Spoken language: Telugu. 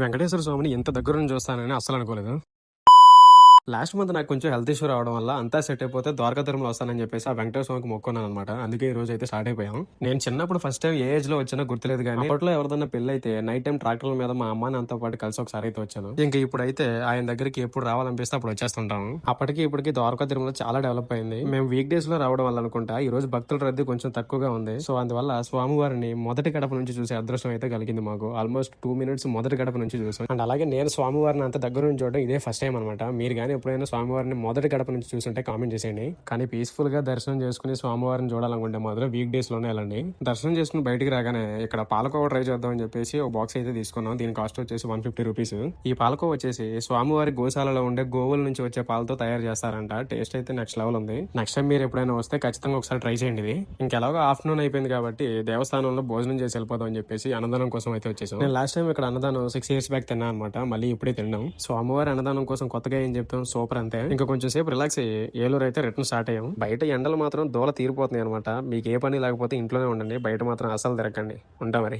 వెంకటేశ్వర స్వామిని ఎంత దగ్గర నుంచి చూస్తానని అస్సలు అనుకోలేదు. లాస్ట్ మంత్ నాకు కొంచెం హెల్త్ ఇష్యూ రావడం వల్ల అంతా సెట్ అయిపోతే ద్వారకా తిరుమల వస్తానని చెప్పేసి ఆ వెంకటేశ్వర స్వామికి మొక్కున్నాను అనమాట. అందుకే ఈ రోజు అయితే స్టార్ట్ అయిపోయాం. నేను చిన్నప్పుడు ఫస్ట్ టైం ఏ ఏజ్ లో వచ్చినా గుర్తులేదు, కానీ అప్పట్లో ఎవరిదన్నా పెళ్లి అయితే నైట్ టైం ట్రాక్టర్ల మీద మా అమ్మ నాతో పాటు కలిసి ఒకసారి అయితే వచ్చాను. ఇంకా ఇప్పుడైతే ఆయన దగ్గరికి ఎప్పుడు రావాలనిపిస్తే అప్పుడు వచ్చేస్తుంటాము. అప్పటికి ఇప్పటికి ద్వారకా తిరుమల చాలా డెవలప్ అయింది. మేము వీక్ డేస్ లో రావడం వల్ల అనుకుంటా ఈ రోజు భక్తుల రద్దీ కొంచెం తక్కువగా ఉంది. సో అందువల్ల స్వామివారిని మొదటి గడప నుంచి చూసే అదృష్టం అయితే కలిగింది మాకు. ఆల్మోస్ట్ 2 minutes మొదటి గడప నుంచి చూసాం. అండ్ అలాగే నేను స్వామివారిని అంత దగ్గర నుంచి చూడడం ఇదే ఫస్ట్ టైం అనమాట. మీరు కానీ ఎప్పుడైనా స్వామివారిని మొదటి గడప నుంచి చూస్తుంటే కామెంట్ చేసేయండి. కానీ పీస్ఫుల్ గా దర్శనం చేసుకుని స్వామివారిని చూడాలనుకుంటే మాత్రం వీక్ డేస్ లోనే వెళ్ళండి. దర్శనం చేసుకుని బయటికి రాగానే ఇక్కడ పాలకోవ ట్రై చేద్దాం అని చెప్పేసి ఒక బాక్స్ అయితే తీసుకున్నాం. దీని కాస్ట్ వచ్చేసి 150 రూపీస్. ఈ పాలకోవ వచ్చేసి స్వామివారి గోశాలలో ఉండే గోవుల నుంచి వచ్చే పాలతో తయారు చేస్తారంట. టేస్ట్ అయితే నెక్స్ట్ లెవెల్ ఉంది. నెక్స్ట్ టైం మీరు ఎప్పుడైనా వస్తే ఖచ్చితంగా ఒకసారి ట్రై చేయండి. ఇది ఇంకెలాగో ఆఫ్టర్నూన్ అయిపోయింది కాబట్టి దేవస్థానంలో భోజనం చేసి వెళ్ళిపోదాం అని చెప్పేసి అన్నదానం కోసం అయితే వచ్చేసాం. నేను లాస్ట్ టైం ఇక్కడ అన్నదానం 6 years బ్యాక్ తిన్నా అనమాట. మళ్ళీ ఇప్పుడే తిన్నాం. స్వామివారి అన్నదానం కోసం కొత్తగా ఏం చెప్తాం, సూపర్ అంతే. ఇంకా కొంచెం సేపు రిలాక్స్ అయ్యి ఏలూరు అయితే రిటర్న్ స్టార్ట్ అయ్యాం. బయట ఎండలు మాత్రం దూల తీరిపోతున్నాయి అనమాట. మీకు ఏ పని లేకపోతే ఇంట్లోనే ఉండండి, బయట మాత్రం అసలు తిరగండి. ఉంటా మరి.